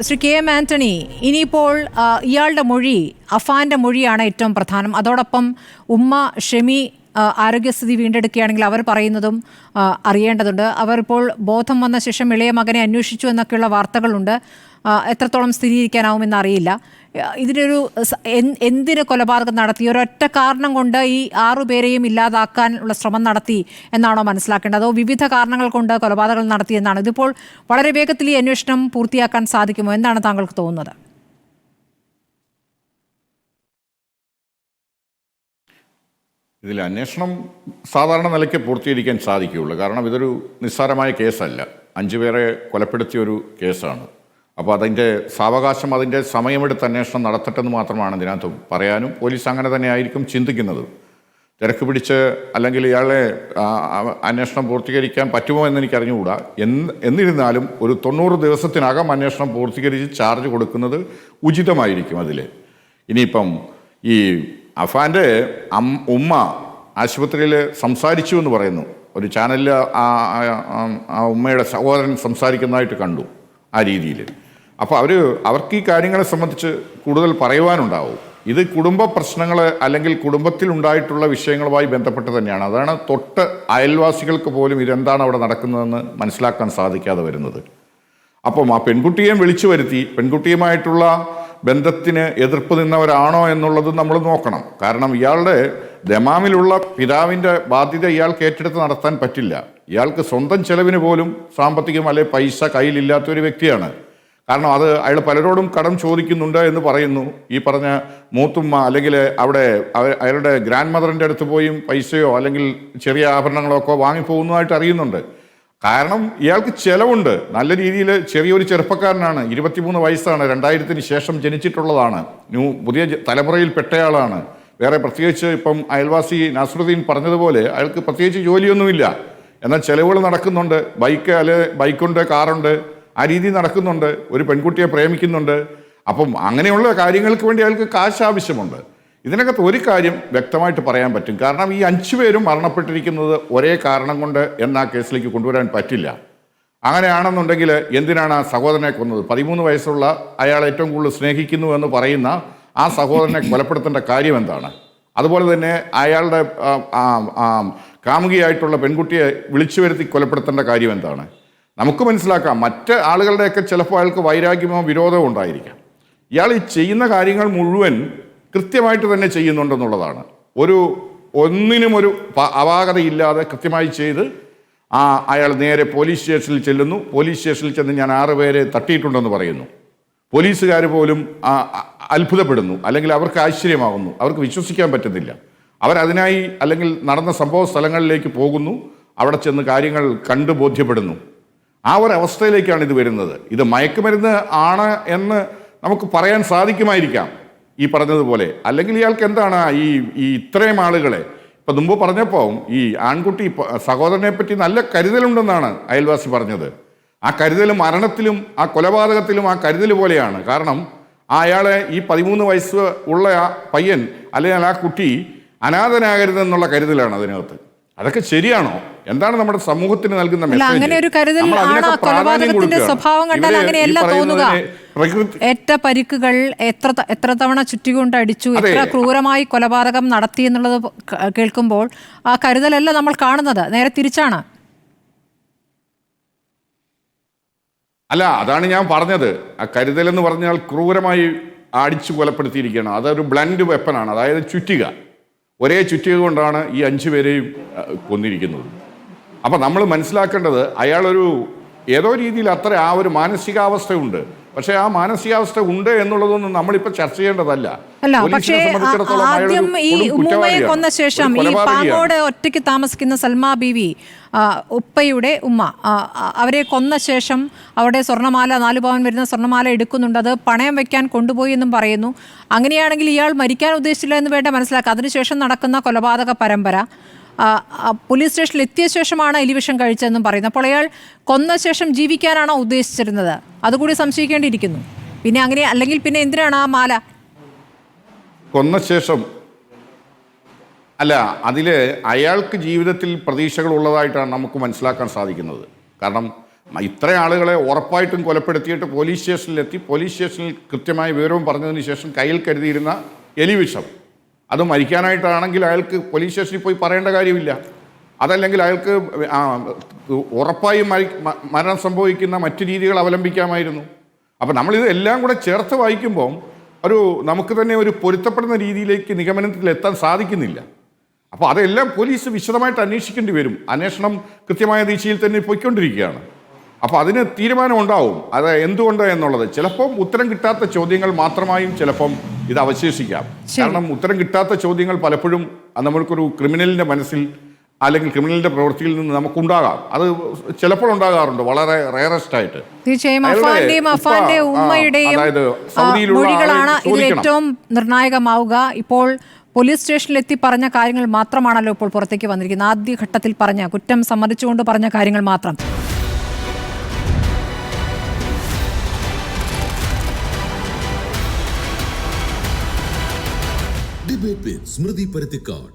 Shri K M Antony, ഇനിയിപ്പോൾ ഇയാളുടെ മൊഴി, അഫാന്റെ മൊഴിയാണ് ഏറ്റവും പ്രധാനം. അതോടൊപ്പം ഉമ്മ ഷെമി ആരോഗ്യസ്ഥിതി വീണ്ടെടുക്കുകയാണെങ്കിൽ അവർ പറയുന്നതും അറിയേണ്ടതുണ്ട്. അവർ ഇപ്പോൾ ബോധം വന്ന ശേഷം ഇളയ മകനെ അന്വേഷിച്ചു എന്നൊക്കെയുള്ള വാർത്തകളുണ്ട്. എത്രത്തോളം സ്ഥിരീകരിക്കാനാവുമെന്ന് അറിയില്ല. ഇതിനൊരു എന്തിന് കൊലപാതകം നടത്തി? ഒരൊറ്റ കാരണം കൊണ്ട് ഈ 6 പേരെയും ഇല്ലാതാക്കാനുള്ള ശ്രമം നടത്തി എന്നാണോ മനസ്സിലാക്കേണ്ടത്? അതോ വിവിധ കാരണങ്ങൾ കൊണ്ട് കൊലപാതകം നടത്തി എന്നാണ്? ഇതിപ്പോൾ വളരെ വേഗത്തിൽ ഈ അന്വേഷണം പൂർത്തിയാക്കാൻ സാധിക്കുമോ? എന്താണ് താങ്കൾക്ക് തോന്നുന്നത്? ഇതിൽ അന്വേഷണം സാധാരണ നിലയ്ക്ക് പൂർത്തീകരിക്കാൻ സാധിക്കുകയുള്ളൂ. കാരണം ഇതൊരു നിസ്സാരമായ കേസല്ല. 5 പേരെ കൊലപ്പെടുത്തിയൊരു കേസാണ്. അപ്പോൾ അതിൻ്റെ സാവകാശം, അതിൻ്റെ സമയമെടുത്ത് അന്വേഷണം നടത്തട്ടെന്ന് മാത്രമാണ് ഇതിനകത്ത് പറയാനും. പോലീസ് അങ്ങനെ തന്നെ ആയിരിക്കും ചിന്തിക്കുന്നത്. തിരക്ക് പിടിച്ച് അല്ലെങ്കിൽ ഇയാളെ അന്വേഷണം പൂർത്തീകരിക്കാൻ പറ്റുമോ എന്ന് എനിക്ക് അറിഞ്ഞുകൂടാ. എന്നിരുന്നാലും ഒരു 90 ദിവസത്തിനകം അന്വേഷണം പൂർത്തീകരിച്ച് ചാർജ് കൊടുക്കുന്നത് ഉചിതമായിരിക്കും. അതിൽ ഇനിയിപ്പം ഈ അഫാൻ്റെ ഉമ്മ ആശുപത്രിയിൽ സംസാരിച്ചു എന്ന് പറയുന്നു. ഒരു ചാനലിൽ ആ ഉമ്മയുടെ സഹോദരൻ സംസാരിക്കുന്നതായിട്ട് കണ്ടു ആ രീതിയിൽ. അപ്പോൾ അവർക്ക് ഈ കാര്യങ്ങളെ സംബന്ധിച്ച് കൂടുതൽ പറയുവാനുണ്ടാവും. ഇത് കുടുംബ പ്രശ്നങ്ങൾ അല്ലെങ്കിൽ കുടുംബത്തിലുണ്ടായിട്ടുള്ള വിഷയങ്ങളുമായി ബന്ധപ്പെട്ട് തന്നെയാണ്. അതാണ് തൊട്ട് അയൽവാസികൾക്ക് പോലും ഇതെന്താണ് അവിടെ നടക്കുന്നതെന്ന് മനസ്സിലാക്കാൻ സാധിക്കാതെ വരുന്നത്. അപ്പം ആ പെൺകുട്ടിയെയും വിളിച്ചു വരുത്തി പെൺകുട്ടിയുമായിട്ടുള്ള ബന്ധത്തിന് എതിർപ്പ് നിന്നവരാണോ എന്നുള്ളത് നമ്മൾ നോക്കണം. കാരണം ഇയാളുടെ ദമാമിലുള്ള പിതാവിൻ്റെ ബാധ്യത ഇയാൾക്ക് ഏറ്റെടുത്ത് നടത്താൻ പറ്റില്ല. ഇയാൾക്ക് സ്വന്തം ചെലവിന് പോലും സാമ്പത്തികം അല്ലെങ്കിൽ പൈസ കയ്യിലില്ലാത്തൊരു വ്യക്തിയാണ്. കാരണം അയാൾ പലരോടും കടം ചോദിക്കുന്നുണ്ട് എന്ന് പറയുന്നു. ഈ പറഞ്ഞ മൂത്തുമ്മ അല്ലെങ്കിൽ അവിടെ അയാളുടെ ഗ്രാൻഡ് മദറിൻ്റെ അടുത്ത് പോയും പൈസയോ അല്ലെങ്കിൽ ചെറിയ ആഭരണങ്ങളോ ഒക്കെ വാങ്ങിപ്പോകുന്നതായിട്ട് അറിയുന്നുണ്ട്. കാരണം ഇയാൾക്ക് ചെലവുണ്ട്. നല്ല രീതിയിൽ ചെറിയൊരു ചെറുപ്പക്കാരനാണ്. 23 വയസ്സാണ്. 2000-ന് ശേഷം ജനിച്ചിട്ടുള്ളതാണ്. പുതിയ തലമുറയിൽ പെട്ടയാളാണ്. വേറെ പ്രത്യേകിച്ച് ഇപ്പം അയൽവാസി നാസറുദ്ദീൻ പറഞ്ഞതുപോലെ അയാൾക്ക് പ്രത്യേകിച്ച് ജോലിയൊന്നുമില്ല. എന്നാൽ ചെലവുകൾ നടക്കുന്നുണ്ട്. ബൈക്കുണ്ട്, കാറുണ്ട്, ആ രീതി നടക്കുന്നുണ്ട്. ഒരു പെൺകുട്ടിയെ പ്രേമിക്കുന്നുണ്ട്. അപ്പം അങ്ങനെയുള്ള കാര്യങ്ങൾക്ക് വേണ്ടി അയാൾക്ക് കാശ് ആവശ്യമുണ്ട്. ഇതിനകത്ത് ഒരു കാര്യം വ്യക്തമായിട്ട് പറയാൻ പറ്റും. കാരണം ഈ 5 പേരും മരണപ്പെട്ടിരിക്കുന്നത് ഒരേ കാരണം കൊണ്ട് എന്ന് ആ കേസിലേക്ക് കൊണ്ടുവരാൻ പറ്റില്ല. അങ്ങനെയാണെന്നുണ്ടെങ്കിൽ എന്തിനാണ് ആ സഹോദരനെ കൊന്നത്? 13 വയസ്സുള്ള അയാൾ ഏറ്റവും കൂടുതൽ സ്നേഹിക്കുന്നു എന്ന് പറയുന്ന ആ സഹോദരനെ കൊലപ്പെടുത്തേണ്ട കാര്യം എന്താണ്? അതുപോലെ തന്നെ അയാളുടെ കാമുകിയായിട്ടുള്ള പെൺകുട്ടിയെ വിളിച്ചു വരുത്തി കൊലപ്പെടുത്തേണ്ട കാര്യം എന്താണ്? നമുക്ക് മനസ്സിലാക്കാം. മറ്റ് ആളുകളുടെയൊക്കെ ചിലപ്പോൾ അയാൾക്ക് വൈരാഗ്യമോ വിരോധമോ ഉണ്ടായിരിക്കാം. ഇയാൾ ഈ ചെയ്യുന്ന കാര്യങ്ങൾ മുഴുവൻ കൃത്യമായിട്ട് തന്നെ ചെയ്യുന്നുണ്ടെന്നുള്ളതാണ്. ഒന്നിനും ഒരു അപാകതയില്ലാതെ കൃത്യമായി ചെയ്ത് അയാൾ നേരെ പോലീസ് സ്റ്റേഷനിൽ ചെല്ലുന്നു. പോലീസ് സ്റ്റേഷനിൽ ചെന്ന് ഞാൻ 6 പേരെ തട്ടിയിട്ടുണ്ടെന്ന് പറയുന്നു. പോലീസുകാർ പോലും അത്ഭുതപ്പെടുന്നു, അല്ലെങ്കിൽ അവർക്ക് ആശ്ചര്യമാകുന്നു. അവർക്ക് വിശ്വസിക്കാൻ പറ്റുന്നില്ല. അവരതിനായി അല്ലെങ്കിൽ നടന്ന സംഭവ സ്ഥലങ്ങളിലേക്ക് പോകുന്നു. അവിടെ ചെന്ന് കാര്യങ്ങൾ കണ്ടു ബോധ്യപ്പെടുന്നു. ആ ഒരു അവസ്ഥയിലേക്കാണ് ഇത് വരുന്നത്. ഇത് മയക്കുമരുന്ന് ആണ് എന്ന് നമുക്ക് പറയാൻ സാധിക്കുമായിരിക്കാം ഈ പറഞ്ഞതുപോലെ. അല്ലെങ്കിൽ ഇയാൾക്ക് എന്താണ് ഈ ഇത്രയും ആളുകളെ ഇപ്പം മുമ്പ് പറഞ്ഞപ്പോൾ ഈ ആൺകുട്ടി സഹോദരനെ പറ്റി നല്ല കരുതലുണ്ടെന്നാണ് അയൽവാസി പറഞ്ഞത്. ആ കരുതൽ മരണത്തിലും ആ കൊലപാതകത്തിലും ആ കരുതൽ പോലെയാണ്. കാരണം അയാളെ ഈ 13 വയസ്സ് ഉള്ള ആ പയ്യൻ അല്ലെങ്കിൽ ആ കുട്ടി അനാഥനാകരുതെന്നുള്ള കരുതലാണ് അതിനകത്ത്. അതൊക്കെ ശരിയാണോ? എന്താണ് നമ്മുടെ സമൂഹത്തിന് നൽകുന്ന മെസ്സേജ്? അങ്ങനെ ഒരു കരുതൽ ആണോ? കൊലപാതകത്തിന്റെ സ്വഭാവം കണ്ടാൽ അങ്ങനെയല്ല തോന്നുക. ഏറ്റ പരിക്കുകൾ, എത്ര തവണ ചുറ്റികൊണ്ട് അടിച്ചു, എത്ര ക്രൂരമായി കൊലപാതകം നടത്തി എന്നുള്ളത് കേൾക്കുമ്പോൾ ആ കരുതലല്ല നമ്മൾ കാണുന്നത്. നേരെ തിരിച്ചാണ്. അല്ല, അതാണ് ഞാൻ പറഞ്ഞത്. ആ കരുതൽ എന്ന് പറഞ്ഞാൽ ക്രൂരമായി അടിച്ചു കൊലപ്പെടുത്തിയിരിക്കുകയാണ്. അതൊരു ബ്ലൻഡ് വെപ്പനാണ്. അതായത് ചുറ്റിക, ഒരേ ചുറ്റിക കൊണ്ടാണ് ഈ 5 പേരെയും കൊന്നിരിക്കുന്നത്. അപ്പം നമ്മൾ മനസ്സിലാക്കേണ്ടത് അയാളൊരു ഏതോ രീതിയിൽ ആ ഒരു മാനസികാവസ്ഥയുണ്ട്. പക്ഷെ ആ മാനസികാവസ്ഥ ഉണ്ട് എന്നുള്ളതൊന്നും നമ്മളിപ്പോൾ ചർച്ച ചെയ്യേണ്ടതല്ല. പക്ഷേ ആദ്യം ഈ ഉമ്മയെ കൊന്ന ശേഷം ഈ പാങ്ങോട് ഒറ്റയ്ക്ക് താമസിക്കുന്ന സൽമാ ബീവി, ഉപ്പയുടെ ഉമ്മ, അവരെ കൊന്ന ശേഷം അവിടെ സ്വർണ്ണമാല, 4 പവൻ വരുന്ന സ്വർണ്ണമാല എടുക്കുന്നുണ്ട്. അത് പണയം വെക്കാൻ കൊണ്ടുപോയി എന്നും പറയുന്നു. അങ്ങനെയാണെങ്കിൽ ഇയാൾ മരിക്കാൻ ഉദ്ദേശിച്ചില്ല എന്ന് വേണ്ട മനസ്സിലാക്കുക. അതിനുശേഷം നടക്കുന്ന കൊലപാതക പരമ്പര, പോലീസ് സ്റ്റേഷനിൽ എത്തിയ ശേഷമാണ് എലിവിഷം കഴിച്ചതെന്നും പറയുന്നു. അപ്പോൾ അയാൾ കൊന്ന ശേഷം ജീവിക്കാനാണോ ഉദ്ദേശിച്ചിരുന്നത്? അതുകൂടി സംശയിക്കേണ്ടിയിരിക്കുന്നു. പിന്നെ അങ്ങനെ അല്ലെങ്കിൽ പിന്നെ എന്തിനാണ് ആ മാല? കൊന്ന ശേഷം അല്ല, അതിൽ അയാൾക്ക് ജീവിതത്തിൽ പ്രതീക്ഷകൾ ഉള്ളതായിട്ടാണ് നമുക്ക് മനസ്സിലാക്കാൻ സാധിക്കുന്നത്. കാരണം ഇത്ര ആളുകളെ ഉറപ്പായിട്ടും കൊലപ്പെടുത്തിയിട്ട് പോലീസ് സ്റ്റേഷനിലെത്തി പോലീസ് സ്റ്റേഷനിൽ കൃത്യമായ വിവരവും പറഞ്ഞതിന് ശേഷം കയ്യിൽ കരുതിയിരുന്ന എലിവിഷം അത് മരിക്കാനായിട്ടാണെങ്കിൽ അയാൾക്ക് പോലീസ് സ്റ്റേഷനിൽ പോയി പറയേണ്ട കാര്യമില്ല. അതല്ലെങ്കിൽ അയാൾക്ക് ഉറപ്പായും മരണം സംഭവിക്കുന്ന മറ്റു രീതികൾ അവലംബിക്കാമായിരുന്നു. അപ്പം നമ്മളിത് എല്ലാം കൂടെ ചേർത്ത് വായിക്കുമ്പം നമുക്ക് തന്നെ ഒരു പൊരുത്തപ്പെടുന്ന രീതിയിലേക്ക് നിഗമനത്തിൽ എത്താൻ സാധിക്കുന്നില്ല. അപ്പോൾ അതെല്ലാം പോലീസ് വിശദമായിട്ട് അന്വേഷിക്കേണ്ടി വരും. അന്വേഷണം കൃത്യമായ ദിശയിൽ തന്നെ പോയിക്കൊണ്ടിരിക്കുകയാണ്. അപ്പോൾ അതിന് തീരുമാനം ഉണ്ടാവും അത് എന്തുകൊണ്ട് എന്നുള്ളത്. ചിലപ്പം ഉത്തരം കിട്ടാത്ത ചോദ്യങ്ങൾ മാത്രമായും ചിലപ്പം ഇത് അവശേഷിക്കാം. കാരണം ഉത്തരം കിട്ടാത്ത ചോദ്യങ്ങൾ പലപ്പോഴും നമ്മൾക്കൊരു ക്രിമിനലിൻ്റെ മനസ്സിൽ അല്ലെങ്കിൽ ക്രിമിനലിന്റെ പ്രവൃത്തിയിൽ നിന്ന് നമുക്കുണ്ടാകാം. അത് ചിലപ്പോൾ ഉണ്ടാകാറുണ്ട്, വളരെ റയറസ്റ്റ് ആയിട്ട്. തീർച്ചയായും അഫാന്റെ ഉമ്മയുടെയും മൊഴികളാണ് ഇതിൽ ഏറ്റവും നിർണായകമാവുക. ഇപ്പോൾ പോലീസ് സ്റ്റേഷനിലെത്തി പറഞ്ഞ കാര്യങ്ങൾ മാത്രമാണല്ലോ ഇപ്പോൾ പുറത്തേക്ക് വന്നിരിക്കുന്നത്. ആദ്യഘട്ടത്തിൽ പറഞ്ഞ കുറ്റം സമ്മതിച്ചുകൊണ്ട് പറഞ്ഞ കാര്യങ്ങൾ മാത്രം. ഡിബേറ്റ് വിത്ത് സ്മൃതി പരുത്തിക്കാട്.